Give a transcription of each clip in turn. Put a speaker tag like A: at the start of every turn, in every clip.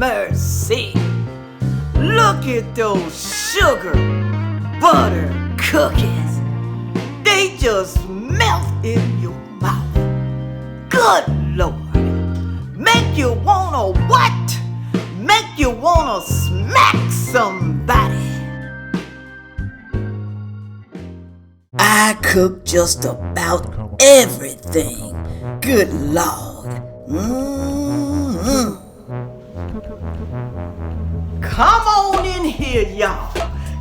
A: mercy. Look at those sugar butter cookies. They just melt in your mouth. Good Lord. Make you wanna what? Make you wanna smack somebody. I cook just about everything. Good Lord. Come on in here, y'all.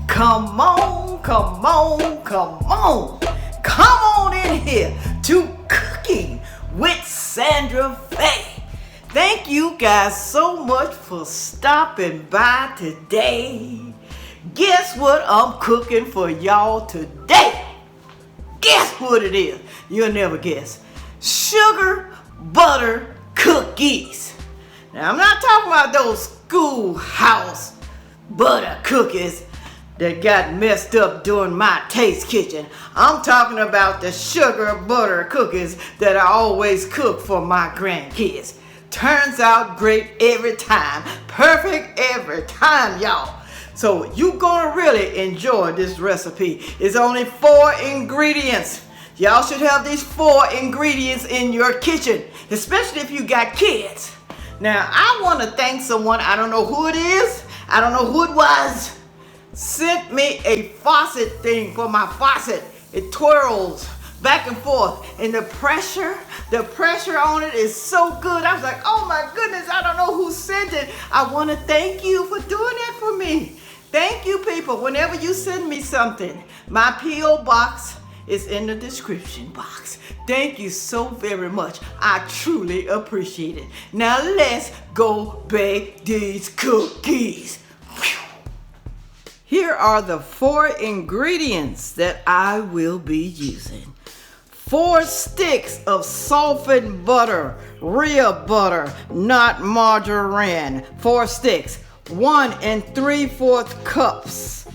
A: Come on, come on, come on. Come on in here to Cooking with Sandra Faye. Thank you guys so much for stopping by today. Guess what I'm cooking for y'all today? Guess what it is? You'll never guess. Sugar butter cookies. Now, I'm not talking about those schoolhouse butter cookies that got messed up during my taste kitchen. I'm talking about the sugar butter cookies that I always cook for my grandkids. Turns out great every time. Perfect every time, y'all. So you're gonna really enjoy this recipe. It's only 4 ingredients. Y'all should have these 4 ingredients in your kitchen, especially if you got kids. Now, I want to thank someone, I don't know who it is, I don't know who it was, sent me a faucet thing for my faucet. It twirls back and forth, and the pressure on it is so good. I was like, oh my goodness, I don't know who sent it. I want to thank you for doing it for me. Thank you, people. Whenever you send me something, my P.O Box is in the description box. Thank you so very much. I truly appreciate it. Now let's go bake these cookies. Here are the 4 ingredients that I will be using. 4 sticks of softened butter, real butter, not margarine. 4 sticks. 1 3/4 cups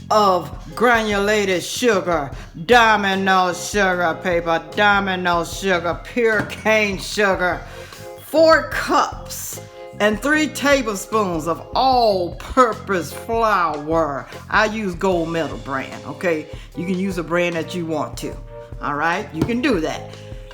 A: of granulated sugar, Domino sugar paper, Domino sugar, pure cane sugar. 4 cups and 3 tablespoons of all-purpose flour. I use Gold Medal brand, okay? You can use a brand that you want to, all right? You can do that.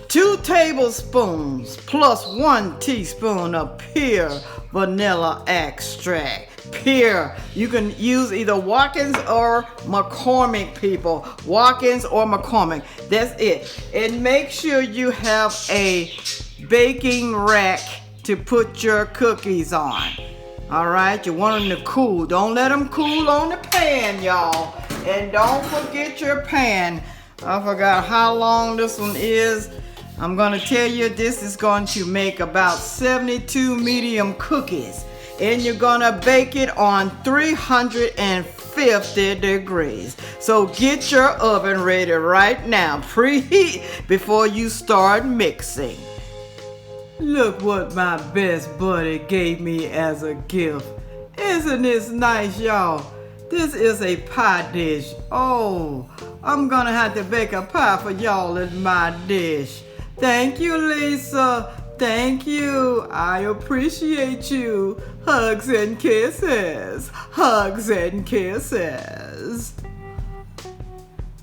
A: 2 tablespoons plus 1 teaspoon of pure vanilla extract. Pure. You can use either Watkins or McCormick, people. Watkins or McCormick. That's it. And make sure you have a baking rack to put your cookies on. All right, you want them to cool. Don't let them cool on the pan, y'all. And don't forget your pan. I forgot how long this one is. I'm gonna tell you this is going to make about 72 medium cookies. And you're gonna bake it on 350 degrees. So get your oven ready right now. Preheat before you start mixing. Look what my best buddy gave me as a gift. Isn't this nice, y'all? This is a pie dish. Oh, I'm gonna have to bake a pie for y'all in my dish. Thank you, Lisa. Thank you. I appreciate you. Hugs and kisses. Hugs and kisses.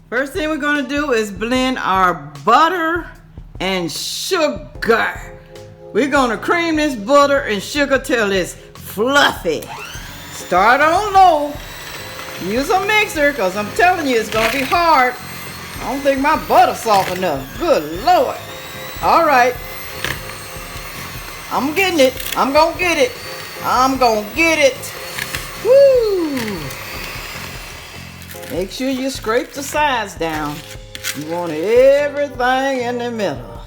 A: First thing we're going to do is blend our butter and sugar. We're going to cream this butter and sugar till it's fluffy. Start on low. Use a mixer because I'm telling you it's going to be hard. I don't think my butter's soft enough. Good Lord. All right. I'm getting it. I'm gonna get it. I'm gonna get it. Woo! Make sure you scrape the sides down. You want everything in the middle.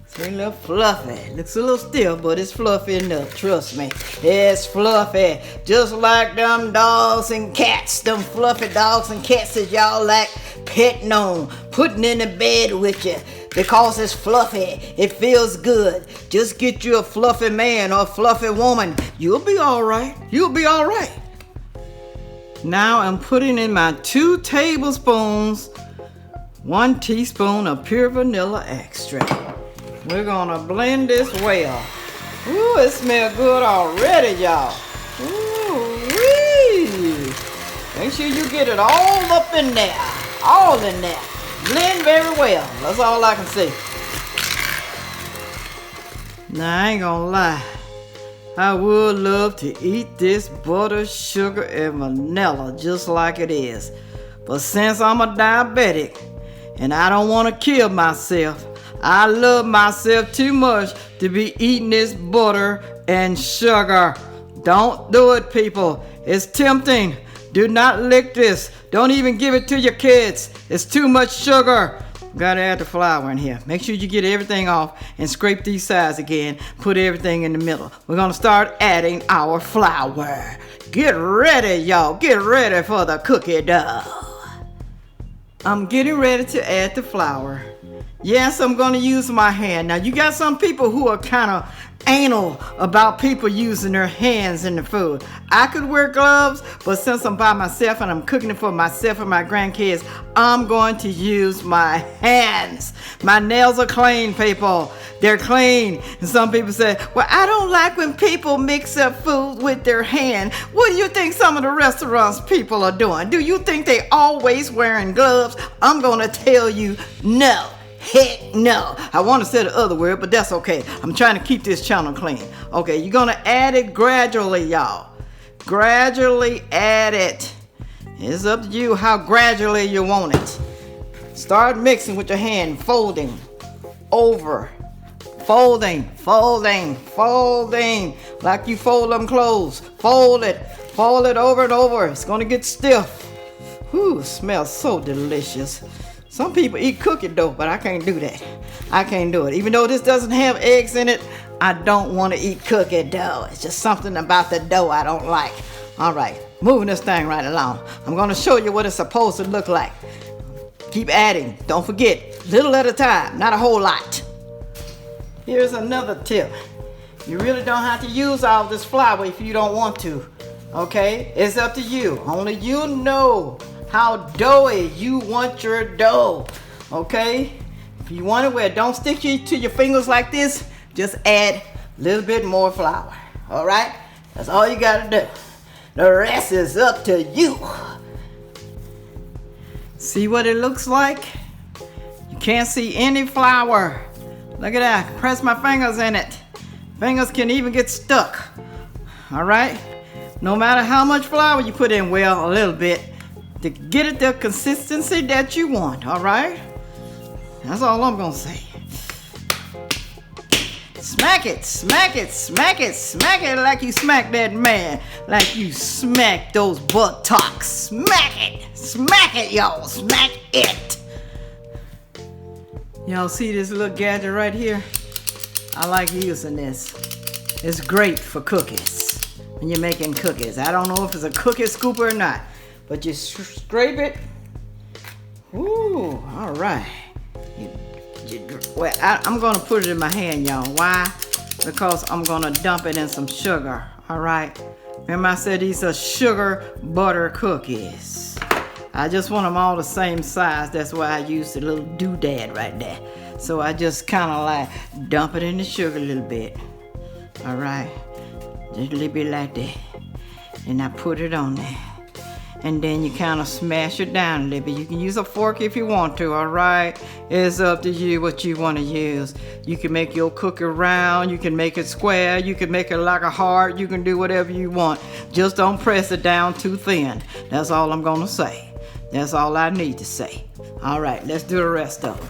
A: It's a little fluffy. Looks a little stiff, but it's fluffy enough. Trust me. It's fluffy. Just like them dogs and cats. Them fluffy dogs and cats that y'all like petting on. Putting in the bed with you. Because it's fluffy, it feels good. Just get you a fluffy man or a fluffy woman. You'll be all right. You'll be all right. Now I'm putting in my 2 tablespoons, 1 teaspoon of pure vanilla extract. We're gonna blend this well. Ooh, it smells good already, y'all. Ooh-wee. Make sure you get it all up in there. All in there. Blend very well. That's all I can say. Now, I ain't gonna lie. I would love to eat this butter, sugar, and vanilla just like it is. But since I'm a diabetic and I don't want to kill myself, I love myself too much to be eating this butter and sugar. Don't do it, people. It's tempting. Do not lick this. Don't even give it to your kids. It's too much sugar. Gotta add the flour in here. Make sure you get everything off and scrape these sides again. Put everything in the middle. We're gonna start adding our flour. Get ready, y'all. Get ready for the cookie dough. I'm getting ready to add the flour. Yes, I'm gonna use my hand. Now, you got some people who are kind of anal about people using their hands in the food. I could wear gloves, but since I'm by myself and I'm cooking it for myself and my grandkids, I'm going to use my hands. My nails are clean, people. They're clean. And some people say, well, I don't like when people mix up food with their hand. What do you think some of the restaurants people are doing? Do you think they always wearing gloves? I'm going to tell you no. Heck no. I want to say the other word, but that's okay. I'm trying to keep this channel clean. Okay, you're going to add it gradually, y'all. Gradually add it. It's up to you how gradually you want it. Start mixing with your hand, folding over. Folding, folding, folding. Like you fold them clothes. Fold it over and over. It's going to get stiff. Whew, smells so delicious. Some people eat cookie dough, but I can't do that. I can't do it. Even though this doesn't have eggs in it, I don't want to eat cookie dough. It's just something about the dough I don't like. All right, moving this thing right along. I'm going to show you what it's supposed to look like. Keep adding. Don't forget, little at a time, not a whole lot. Here's another tip. You really don't have to use all this flour if you don't want to. Okay? It's up to you. Only you know how doughy you want your dough. Okay? If you want it where it don't stick to your fingers like this, just add a little bit more flour. Alright? That's all you gotta do. The rest is up to you. See what it looks like? You can't see any flour. Look at that. Press my fingers in it. Fingers can even get stuck. Alright? No matter how much flour you put in, well, a little bit, to get it the consistency that you want, all right? That's all I'm gonna say. Smack it, smack it, smack it, smack it like you smack that man, like you smack those buttocks. Smack it, y'all, smack it. Y'all see this little gadget right here? I like using this. It's great for cookies, when you're making cookies. I don't know if it's a cookie scooper or not. But you scrape it. Ooh, all right. Well, I'm going to put it in my hand, y'all. Why? Because I'm going to dump it in some sugar. All right. Remember I said these are sugar butter cookies. I just want them all the same size. That's why I used the little doodad right there. So I just kind of like dump it in the sugar a little bit. All right. Just a little bit like that. And I put it on there. And then you kind of smash it down a little bit. You can use a fork if you want to, all right? It's up to you what you want to use. You can make your cookie round. You can make it square. You can make it like a heart. You can do whatever you want. Just don't press it down too thin. That's all I'm going to say. That's all I need to say. All right, let's do the rest of them.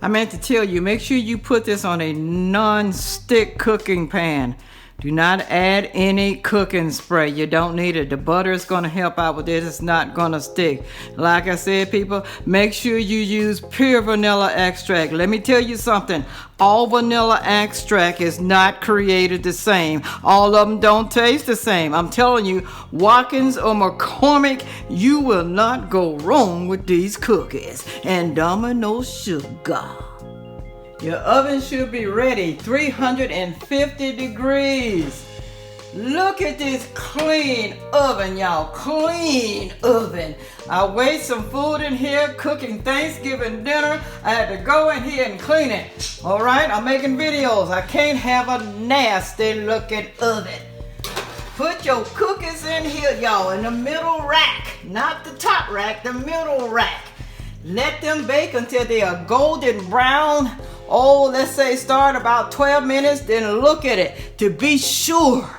A: I meant to tell you, make sure you put this on a non-stick cooking pan. Do not add any cooking spray. You don't need it. The butter is going to help out with it. It's not going to stick. Like I said, people, make sure you use pure vanilla extract. Let me tell you something. All vanilla extract is not created the same. All of them don't taste the same. I'm telling you, Watkins or McCormick, you will not go wrong with these cookies. And Domino Sugar. Your oven should be ready, 350 degrees. Look at this clean oven, y'all. Clean oven. I weighed some food in here, cooking Thanksgiving dinner. I had to go in here and clean it. All right, I'm making videos. I can't have a nasty looking oven. Put your cookies in here, y'all, in the middle rack. Not the top rack, the middle rack. Let them bake until they are golden brown. Oh, let's say start about 12 minutes, then look at it to be sure.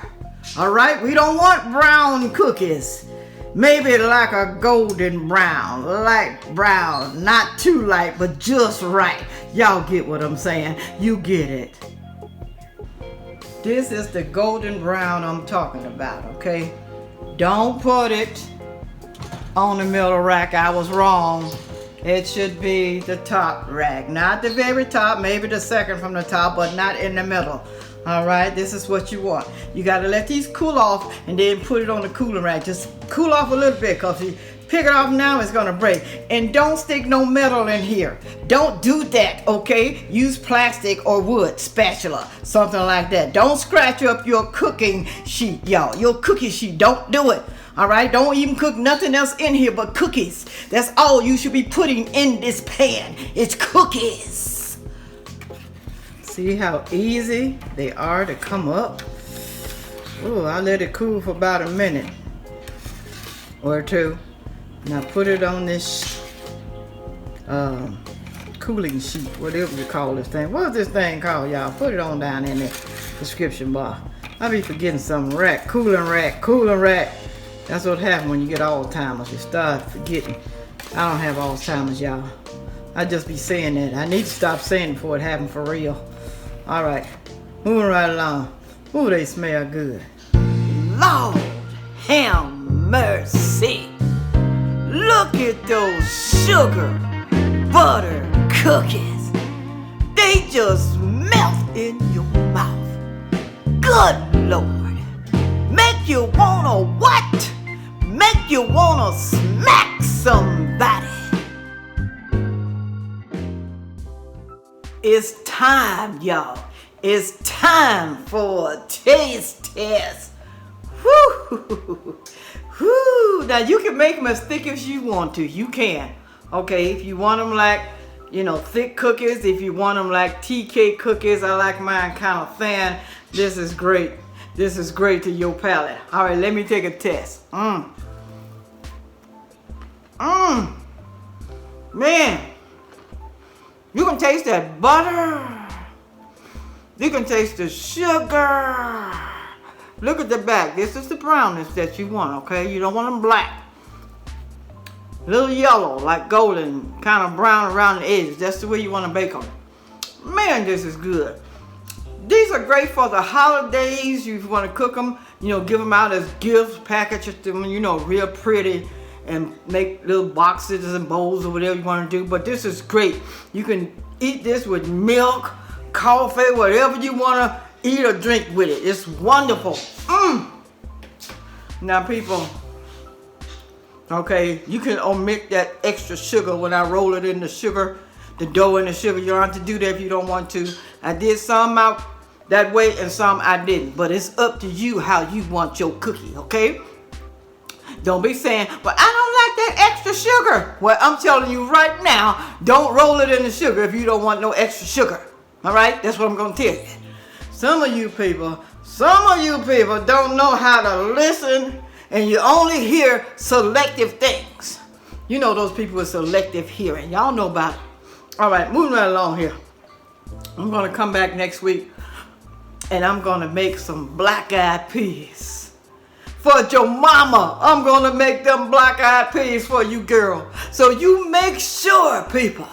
A: All right, we don't want brown cookies. Maybe like a golden brown, light brown, not too light, but just right. Y'all get what I'm saying? You get it. This is the golden brown I'm talking about, okay? Don't put it on the middle rack. I was wrong. It should be the top rack, not the very top, maybe the second from the top, but not in the middle. All right, this is what you want. You got to let these cool off and then put it on the cooling rack. Just cool off a little bit, because if you pick it off now, it's going to break. And don't stick no metal in here. Don't do that, okay? Use plastic or wood, spatula, something like that. Don't scratch up your cooking sheet, y'all. Your cookie sheet, don't do it. All right, don't even cook nothing else in here but cookies. That's all you should be putting in this pan. It's cookies. See how easy they are to come up? Oh, I let it cool for about a minute or two. Now put it on this cooling sheet, whatever you call this thing. What's this thing called, y'all? Put it on down in the description bar. I be forgetting something. Rack, cooling rack, cooling rack. That's what happens when you get Alzheimer's. You start forgetting. I don't have Alzheimer's, y'all. I just be saying that. I need to stop saying it before it happens for real. All right, moving right along. Ooh, they smell good. Lord have mercy. Look at those sugar butter cookies. They just melt in your mouth. Good Lord. Make you wanna what? Make you wanna smack somebody. It's time, y'all. It's time for a taste test. Woo! Woo! Now you can make them as thick as you want to. You can. Okay, if you want them like, you know, thick cookies. If you want them like tea cake cookies, I like mine kind of thin. This is great. This is great to your palate. All right, let me take a test. Man. You can taste that butter. You can taste the sugar. Look at the back. This is the brownness that you want, okay? You don't want them black. A little yellow, like golden, kind of brown around the edges. That's the way you want to bake them. Man, this is good. These are great for the holidays. You want to cook them, you know, give them out as gifts, package them, you know, real pretty. And make little boxes and bowls or whatever you want to do. But this is great. You can eat this with milk, coffee, whatever you want to eat or drink with it. It's wonderful. Now people, okay, you can omit that extra sugar when I roll it in the sugar, the dough in the sugar. You don't have to do that if you don't want to. I did some out that way and some I didn't. But it's up to you how you want your cookie, okay? Don't be saying, but I don't like that extra sugar. Well, I'm telling you right now, don't roll it in the sugar if you don't want no extra sugar. All right? That's what I'm going to tell you. Some of you people don't know how to listen, and you only hear selective things. You know those people with selective hearing. Y'all know about it. All right, moving right along here. I'm going to come back next week, and I'm going to make some black-eyed peas. For your mama, I'm gonna make them black-eyed peas for you, girl. So you make sure, people,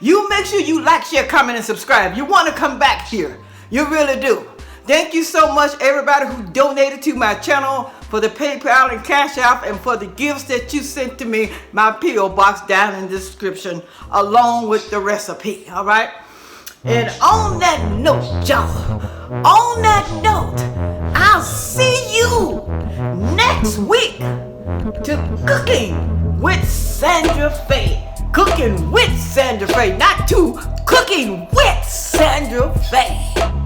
A: you make sure you like, share, comment, and subscribe. You want to come back here. You really do. Thank you so much, everybody who donated to my channel, for the PayPal and Cash App, and for the gifts that you sent to me. My P.O Box down in the description, along with the recipe. All right. And on that note, y'all, on that note, I'll see you next week to Cooking with Sandra Faye. Cooking with Sandra Faye, not to Cooking with Sandra Faye.